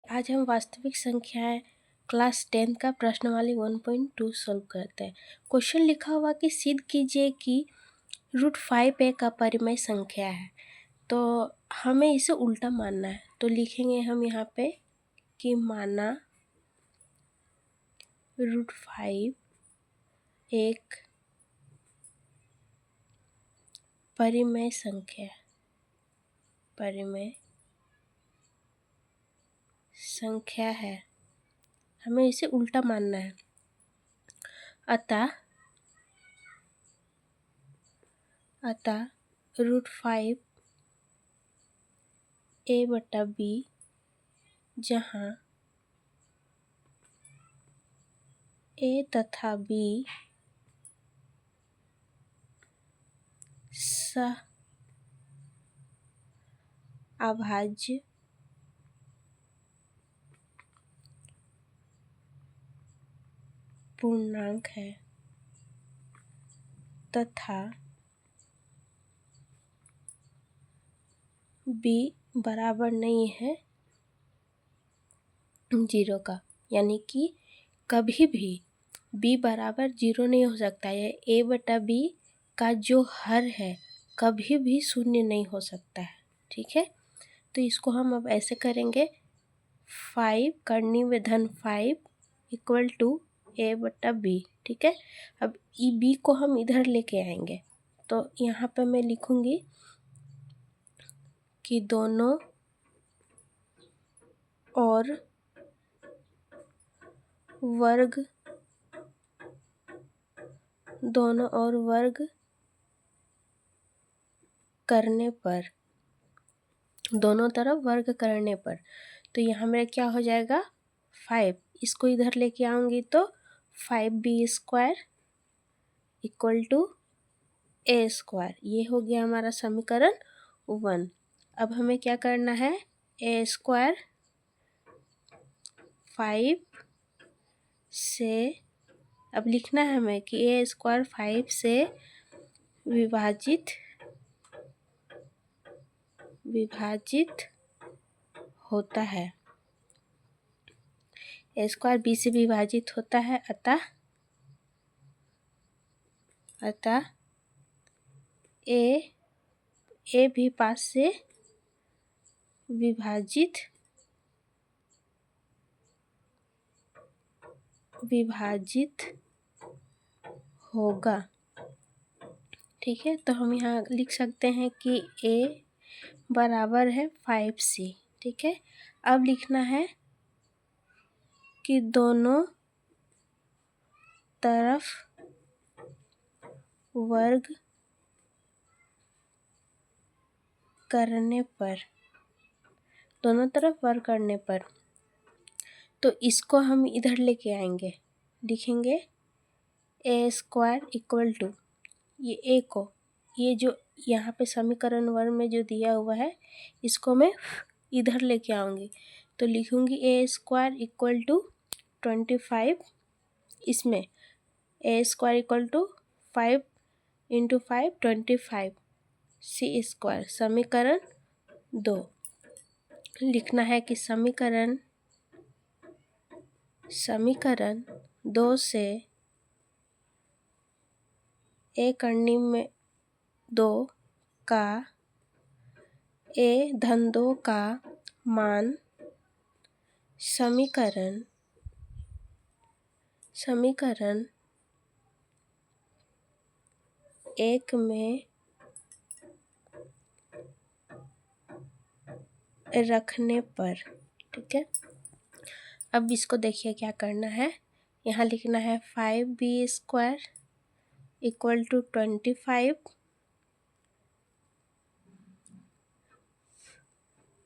आज हम वास्तविक संख्याएं क्लास 10 का प्रश्नवाली 1.2 सॉल्व करते हैं। क्वेश्चन लिखा हुआ कि सिद्ध कीजिए कि √5 एक अपरिमेय संख्या है। तो हमें इसे उल्टा मानना है। तो लिखेंगे हम यहाँ पे कि माना √5 एक परिमेय संख्या है। हमें इसे उल्टा मानना है। अतः √5 a/b, जहाँ a तथा b अभाज्य पूर्णांक है तथा b बराबर नहीं है 0 का, यानी कि कभी भी b बराबर 0 नहीं हो सकता है। a/b का जो हर है कभी भी शून्य नहीं हो सकता है। ठीक है, तो इसको हम अब ऐसे करेंगे 5 करनी में धन 5 इक्वल टू a/b। ठीक है, अब b को हम इधर लेके आएंगे। तो यहाँ पे मैं लिखूंगी कि दोनों और वर्ग करने पर, दोनों तरफ वर्ग करने पर, तो यहाँ मेरा क्या हो जाएगा 5। इसको इधर लेके आऊँगी तो 5b² इक्वल टू a²। ये हो गया हमारा समीकरण 1। अब हमें क्या करना है, a² 5 से, अब लिखना है हमें कि a² 5 से विभाजित होता है। a² b से विभाजित होता है, अतः a भी 5 से विभाजित होगा। ठीक है, तो हम यहाँ लिख सकते हैं कि a बराबर है 5c। ठीक है, अब लिखना है कि दोनों तरफ वर्ग करने पर, तो इसको हम इधर लेके आएंगे। लिखेंगे a² इक्वल टू, ये a को, ये जो यहाँ पे समीकरण 1 में जो दिया हुआ है इसको मैं इधर लेके आऊँगी। तो लिखूँगी a² इक्वल टू 25, इसमें a² इक्वल टू 5 × 5 25 c²। समीकरण 2 लिखना है कि समीकरण 2 से a करनी में 2 का a-2 का मान समीकरण 1 में रखने पर। ठीक है, अब इसको देखिए क्या करना है। यहाँ लिखना है 5b² equal to 25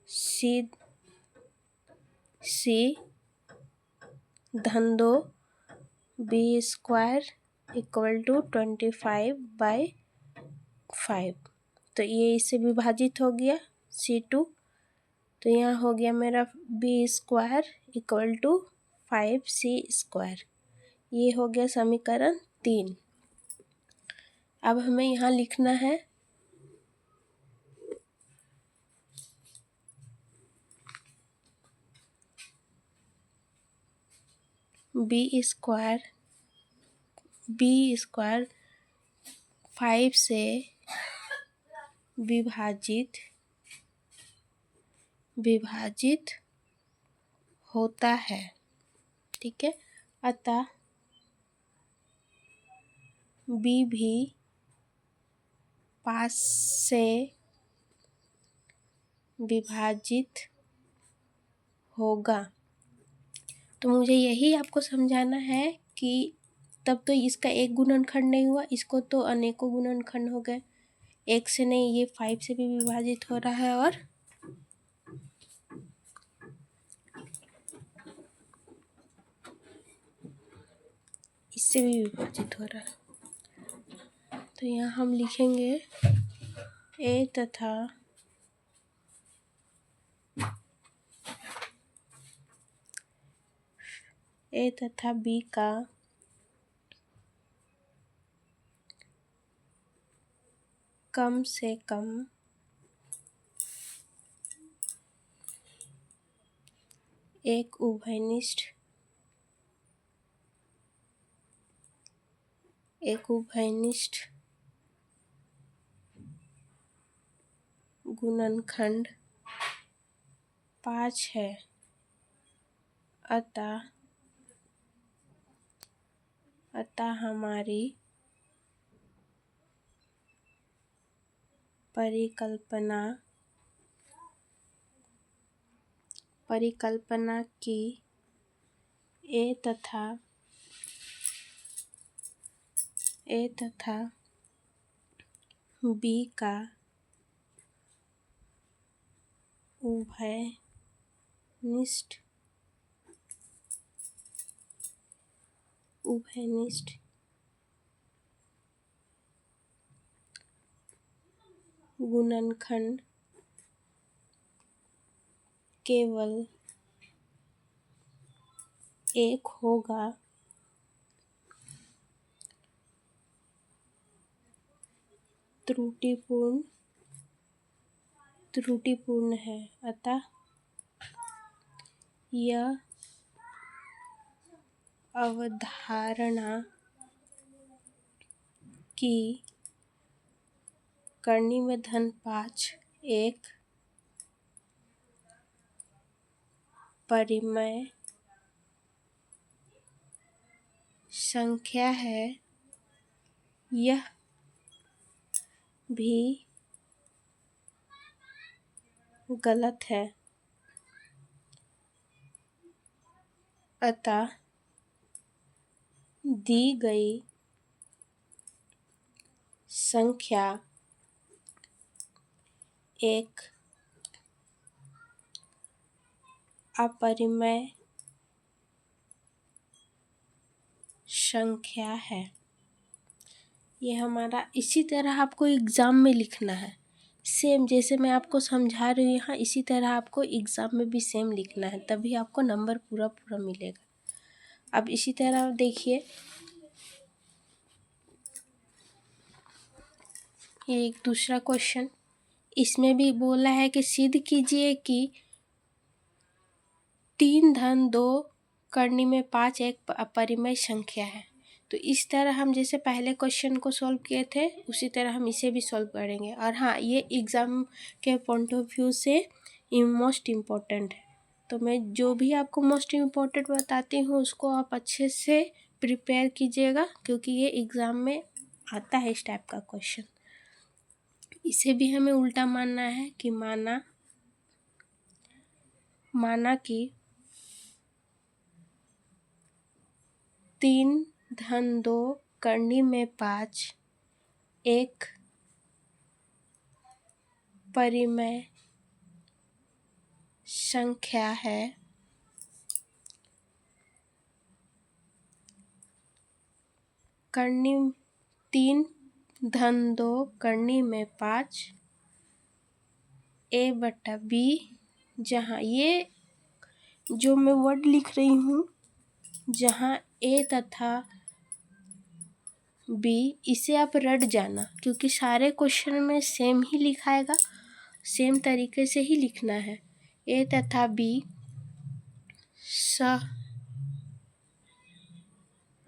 c-2 b² equal to 25/5। तो ये इससे विभाजित हो गया c2, तो यहाँ हो गया मेरा b² इक्वल टू 5c²। ये हो गया समीकरण 3। अब हमें यहाँ लिखना है बी स्क्वायर 5 से विभाजित होता है। ठीक है, अतः बी भी 5 से विभाजित होगा। तो मुझे यही आपको समझाना है कि तब तो इसका एक गुणनखंड नहीं हुआ, इसको तो अनेकों गुणनखंड हो गए। एक से नहीं, ये 5 से भी विभाजित हो रहा है और इससे भी विभाजित हो रहा है। तो यहाँ हम लिखेंगे ए तथा बी का कम से कम एक उभयनिष्ठ गुणनखंड 5 है। अतः हमारी परिकल्पना की ए तथा बी का उभयनिष्ठ गुणनखंड केवल एक होगा, त्रुटिपूर्ण है। अतः यह अवधारणा कि करनी में धन 5 एक परिमेय संख्या है, यह भी गलत है। अतः दी गई संख्या एक अपरिमेय संख्या है। ये हमारा इसी तरह आपको एग्ज़ाम में लिखना है। सेम जैसे मैं आपको समझा रही हूँ यहाँ, इसी तरह आपको एग्ज़ाम में भी सेम लिखना है, तभी आपको नंबर पूरा मिलेगा। अब इसी तरह देखिए, ये एक दूसरा क्वेश्चन, इसमें भी बोला है कि सिद्ध कीजिए कि 3 धन 2 करनी में 5 एक अपरिमेय संख्या है। तो इस तरह हम जैसे पहले क्वेश्चन को सॉल्व किए थे, उसी तरह हम इसे भी सॉल्व करेंगे। और हाँ, ये एग्ज़ाम के पॉइंट ऑफ व्यू से मोस्ट इम्पोर्टेंट है। तो मैं जो भी आपको मोस्ट इम्पोर्टेंट बताती हूँ उसको आप अच्छे से प्रिपेयर कीजिएगा, क्योंकि ये एग्ज़ाम में आता है इस टाइप का क्वेश्चन। इसे भी हमें उल्टा मानना है कि माना कि 3 धन 2 करनी में 5 एक परिमेय संख्या है। करनी 3 धन 2 करनी में 5 A/B, जहाँ ये जो मैं वर्ड लिख रही हूँ, जहाँ A तथा B, इसे आप रट जाना, क्योंकि सारे क्वेश्चन में सेम ही लिखाएगा, सेम तरीके से ही लिखना है। A तथा B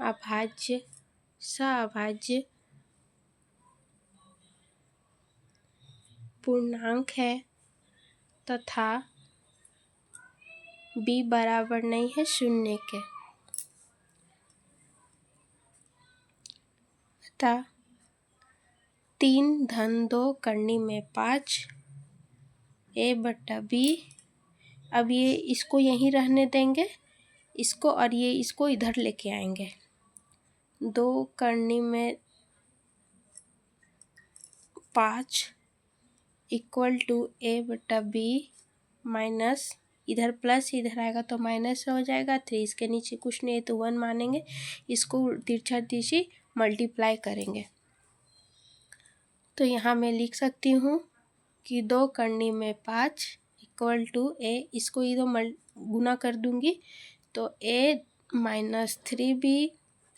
अभाज्य सअभाज्य पूर्णांक है तथा b बराबर नहीं है 0 के, अतः 3 धन 2 करनी में 5 a/b। अब ये इसको यहीं रहने देंगे इसको, और ये इसको इधर लेके आएंगे। 2 करनी में 5 इक्वल टू a/b माइनस, इधर प्लस इधर आएगा तो माइनस हो जाएगा। 3 इसके नीचे कुछ नहीं है तो 1 मानेंगे, इसको तिरछा तिरछी मल्टीप्लाई करेंगे। तो यहाँ मैं लिख सकती हूँ कि 2 करनी में 5 इक्वल टू a, इसको इधर गुना कर दूंगी तो a माइनस 3b,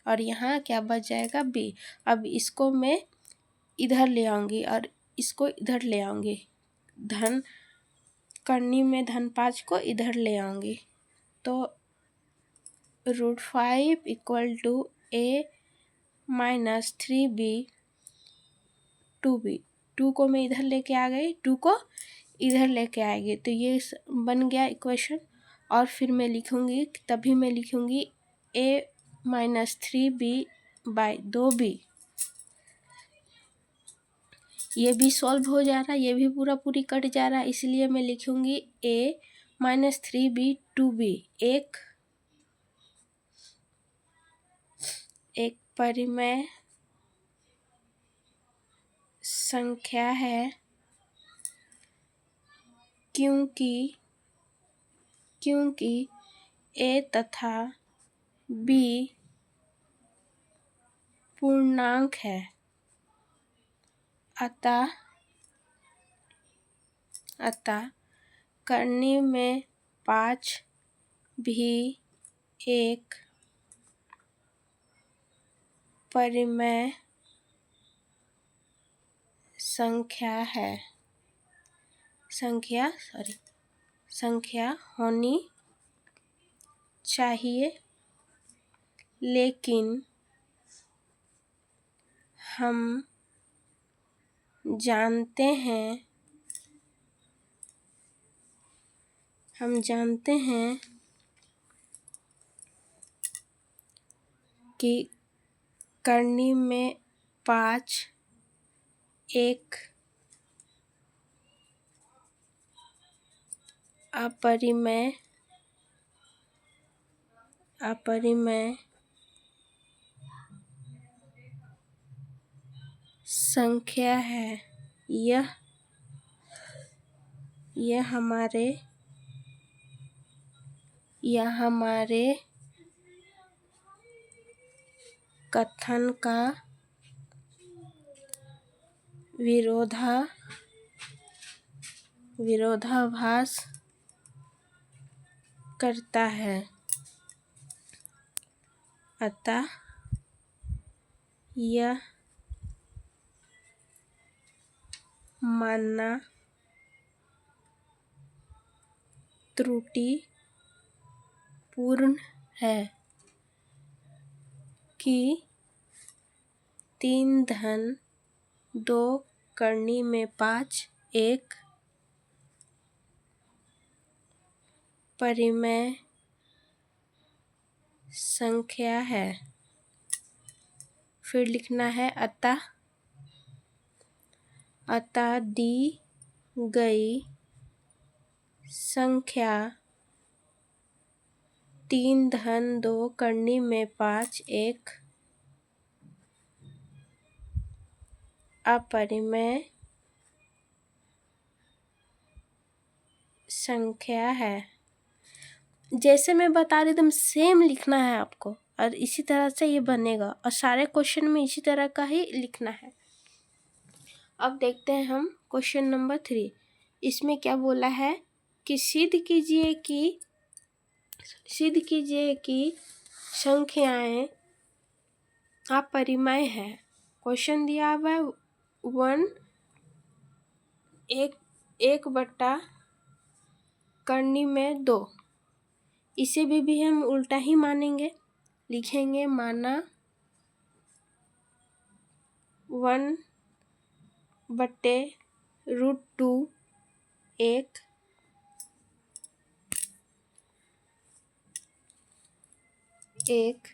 और यहाँ क्या बच जाएगा b। अब इसको मैं इधर ले आऊँगी और इसको इधर ले आऊँगी, धन करनी में धन 5 को इधर ले आऊँगी तो √5 equal to a minus 3b 2b। 2 को मैं इधर लेके आ गई, 2 को इधर लेके आएगी तो ये बन गया इक्वेशन। और फिर मैं लिखूँगी, तभी मैं लिखूँगी a minus 3b by 2b। ये भी सॉल्व हो जा रहा है, ये भी पूरा पूरी कट जा रहा है, इसलिए मैं लिखूँगी a माइनस 3b 2b एक परिमेय संख्या है क्योंकि a तथा b पूर्णांक है, अतः करनी में 5 भी एक परिमेय संख्या होनी चाहिए, लेकिन हम जानते हैं कि करनी में 5 एक अपरिमेय संख्या है। यह हमारे कथन का विरोधाभास करता है, अतः यह मानना त्रुटिपूर्ण है कि 3 धन 2 करनी में 5 एक परिमेय संख्या है। फिर लिखना है अतः दी गई संख्या 3 धन 2 करनी में 5 एक अपरिमेय संख्या है। जैसे मैं बता रही एकदम सेम लिखना है आपको, और इसी तरह से ये बनेगा, और सारे क्वेश्चन में इसी तरह का ही लिखना है। अब देखते हैं हम क्वेश्चन नंबर 3। इसमें क्या बोला है कि सिद्ध कीजिए कि संख्याएं अपरिमेय है। क्वेश्चन दिया हुआ है 1 बटा करनी में 2, इसे भी हम उल्टा ही मानेंगे। लिखेंगे माना 1/√2 एक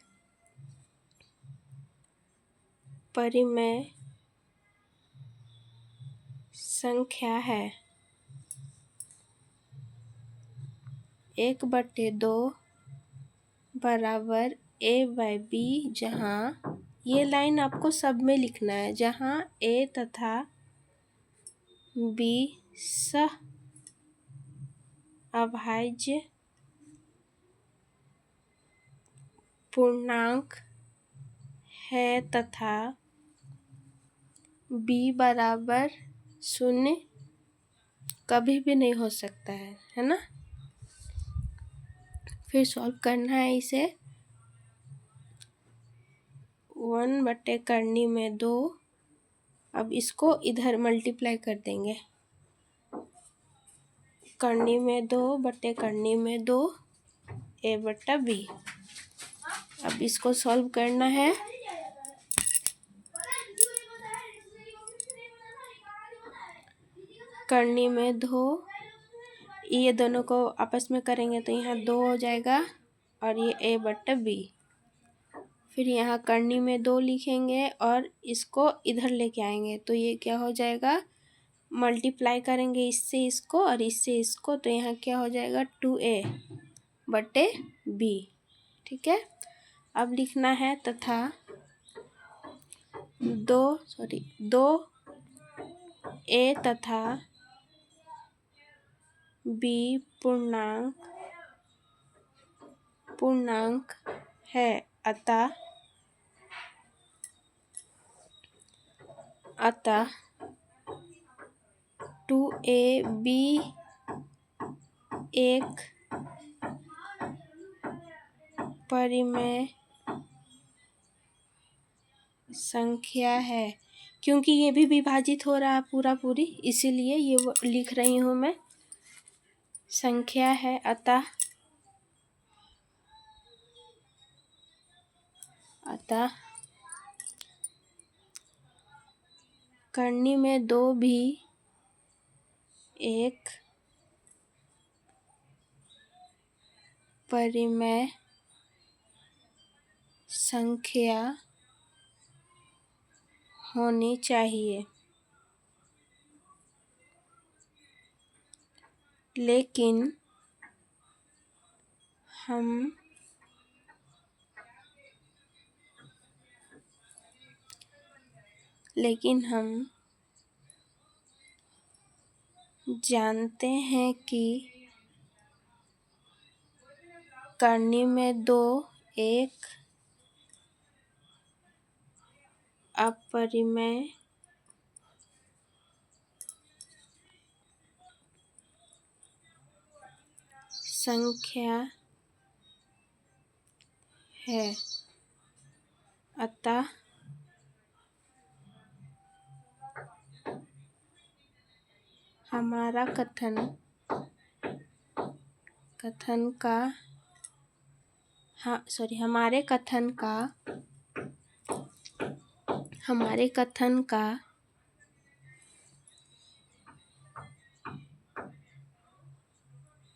परिमेय संख्या है। 1/2 बराबर a/b, जहाँ ये लाइन आपको सब में लिखना है, जहाँ a तथा b सह अभाज्य पूर्णांक है तथा b बराबर 0 कभी भी नहीं हो सकता है ना। फिर सॉल्व करना है इसे। 1/2 अब इसको इधर मल्टीप्लाई कर देंगे। 2/2 a/b। अब इसको सॉल्व करना है। करनी में 2, ये दोनों को आपस में करेंगे तो यहाँ 2 हो जाएगा और ये a/b। फिर यहाँ करनी में 2 लिखेंगे और इसको इधर लेके आएंगे तो ये क्या हो जाएगा, मल्टीप्लाई करेंगे इससे इसको और इससे इसको, तो यहाँ क्या हो जाएगा 2a/b। ठीक है। अब लिखना है तथा 2a तथा b पूर्णांक है, अतः 2ab एक परिमेय संख्या है। क्योंकि ये भी विभाजित हो रहा है पूरी, इसीलिए ये लिख रही हूँ मैं, संख्या है। अतः करनी में 2 भी एक परिमेय संख्या होनी चाहिए, लेकिन हम जानते हैं कि करनी में 2 एक अपरिमेय संख्या है। अतः हमारा कथन का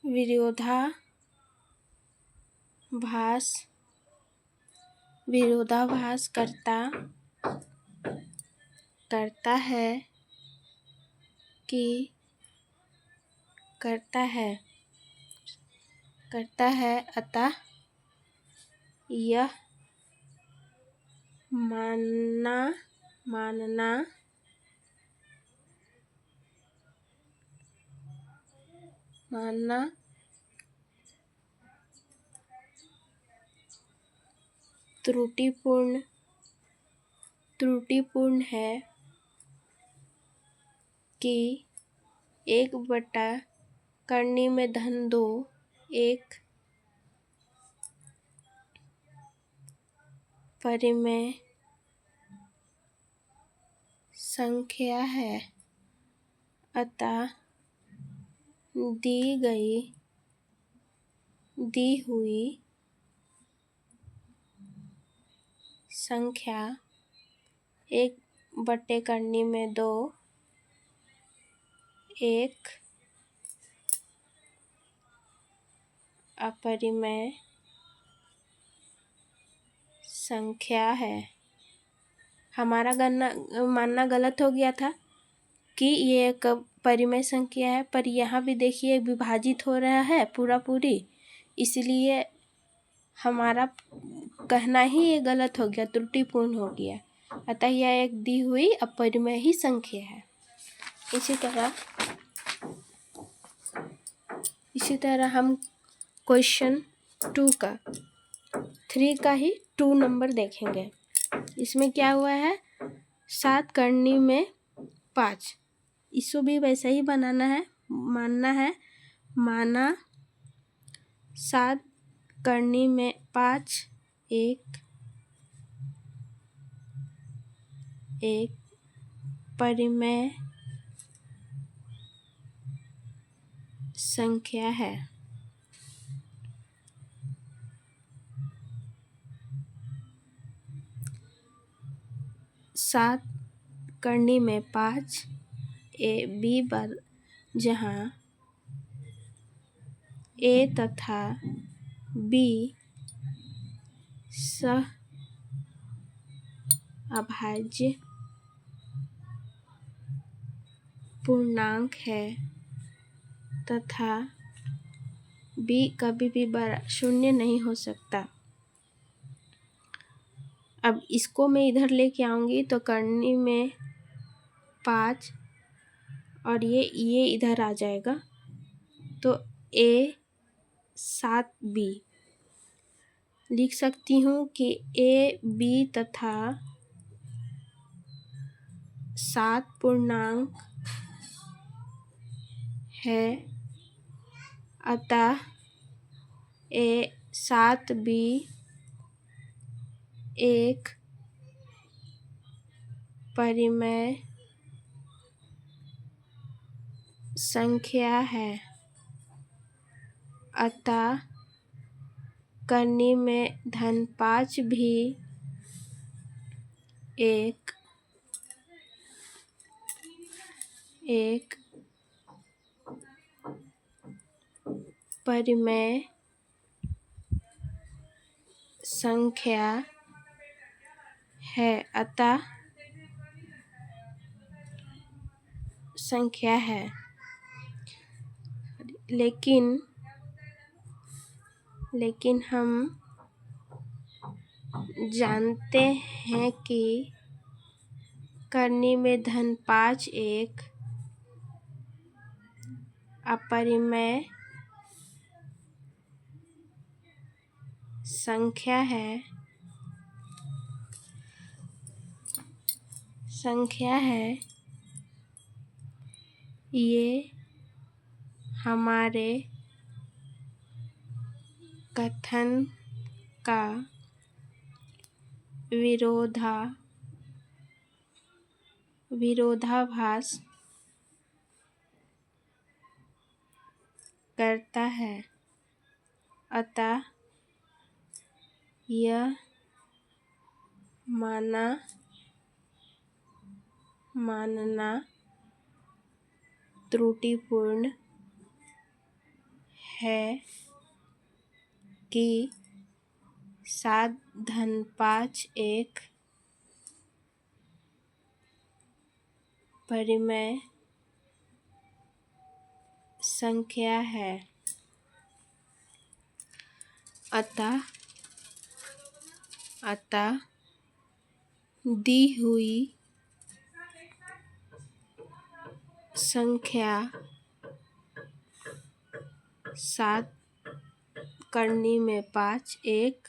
विरोधाभास करता है। अतः यह मानना त्रुटिपूर्ण है कि 1/2 एक परिमेय संख्या है। अतः दी हुई संख्या 1/2 एक अपरिमेय संख्या है। हमारा मानना गलत हो गया था कि ये एक परिमेय संख्या है, पर यहाँ भी देखिए विभाजित हो रहा है पूरी, इसलिए हमारा कहना ही ये गलत हो गया, त्रुटिपूर्ण हो गया। अतः यह एक दी हुई अपरिमेय ही संख्या है। इसी तरह हम क्वेश्चन 3 का ही 2 नंबर देखेंगे। इसमें क्या हुआ है, 7 करनी में 5, इसको भी वैसा ही बनाना है, माना 7 करनी में 5 एक परिमेय संख्या है। सात करनी में 5 बी बार, जहाँ ए तथा बी सह अभाज्य पूर्णांक है तथा बी कभी भी बड़ा शून्य नहीं हो सकता। अब इसको मैं इधर लेके आऊँगी तो करनी में 5 और ये इधर आ जाएगा, तो ए 7b लिख सकती हूँ कि ए बी तथा 7 पूर्णांक है, अतः ए 7b एक परिमेय संख्या है। अतः करनी में -5 भी एक परिमेय संख्या है। अतः संख्या है, लेकिन हम जानते हैं कि करनी में -5 एक अपरिमेय संख्या है। ये हमारे कथन का विरोधाभास करता है। अतः यह मानना त्रुटिपूर्ण है कि 7-5 एक परिमेय संख्या है। अतः दी हुई संख्या 7 करनी में 5 एक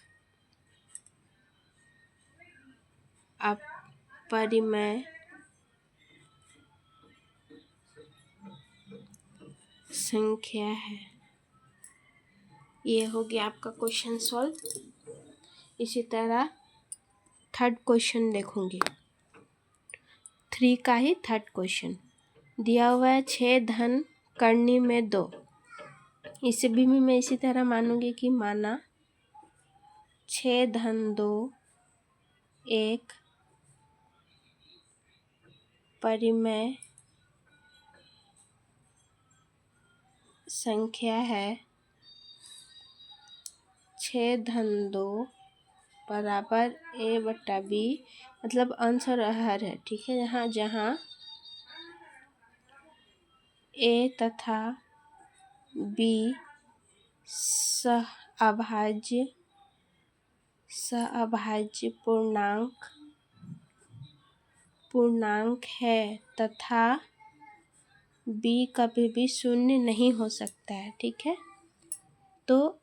अपरिमेय संख्या है। ये हो गया आपका क्वेश्चन सॉल्व। इसी तरह थर्ड क्वेश्चन देखूंगी। 3 का ही थर्ड क्वेश्चन दिया हुआ है 6 धन करनी में 2। इसे भी मैं इसी तरह मानूंगी कि माना 6 धन 2 एक परिमेय संख्या है 6-2 बराबर a/b, मतलब अंश और हर है, ठीक है। जहाँ जहाँ a तथा b अभाज्य पूर्णांक है तथा b कभी भी शून्य नहीं हो सकता है, ठीक है। तो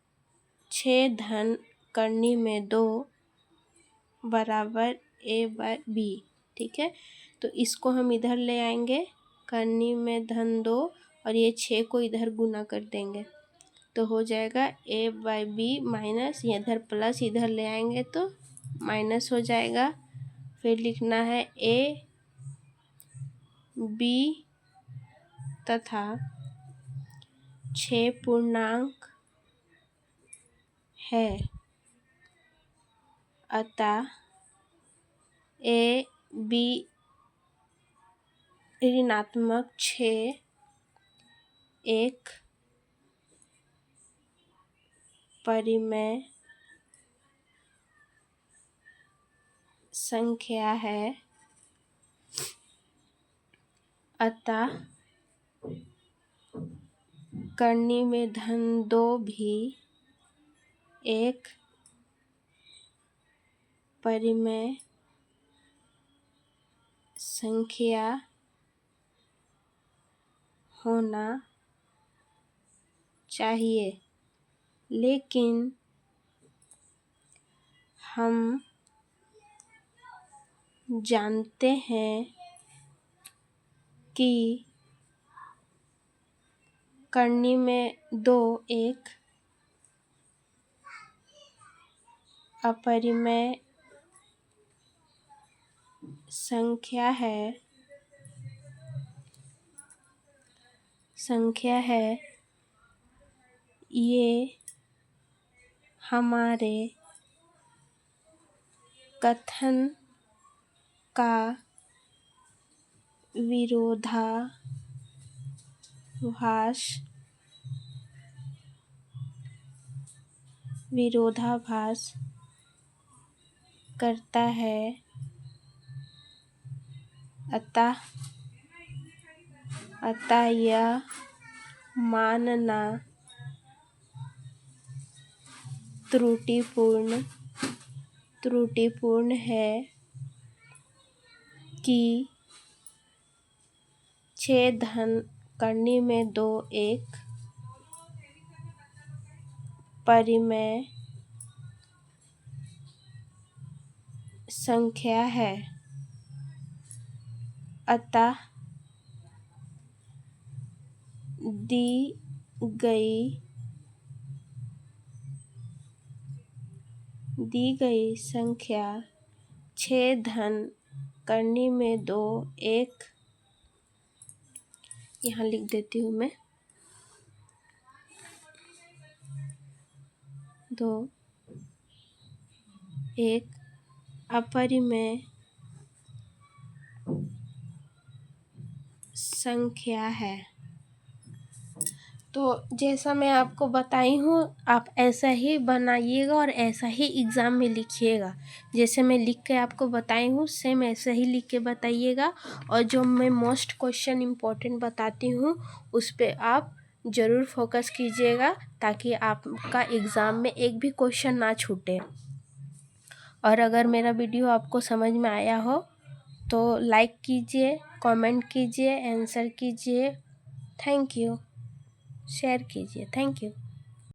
6 करनी में 2 बराबर a/b, ठीक है। तो इसको हम इधर ले आएंगे, करनी में 2 और ये 6 को इधर गुना कर देंगे तो हो जाएगा a/b माइनस, इधर प्लस इधर ले आएंगे तो माइनस हो जाएगा। फिर लिखना है a b तथा 6 पूर्णांक है, अतः a b ऋणात्मक 6 एक परिमेय संख्या है, अतः करनी में 2 भी एक परिमेय संख्या होना चाहिए। लेकिन हम जानते हैं कि करनी में 2 एक अपरिमेय संख्या है, ये हमारे कथन का विरोधाभास करता है, अतः यह मानना त्रुटिपूर्ण है कि 6 करनी में 2 एक परिमेय संख्या है, अतः दी गई संख्या 6 करनी में 2 एक, यहाँ लिख देती हूँ मैं, 2 एक अपरिमेय संख्या है। तो जैसा मैं आपको बताई हूँ, आप ऐसा ही बनाइएगा और ऐसा ही एग्ज़ाम में लिखिएगा। जैसे मैं लिख के आपको बताई हूँ सेम ऐसा ही लिख के बताइएगा, और जो मैं मोस्ट क्वेश्चन इम्पोर्टेंट बताती हूँ उस पे आप ज़रूर फोकस कीजिएगा, ताकि आपका एग्ज़ाम में एक भी क्वेश्चन ना छूटे। और अगर मेरा वीडियो आपको समझ में आया हो तो लाइक कीजिए, कमेंट कीजिए, आंसर कीजिए, थैंक यू, शेयर कीजिए, थैंक यू।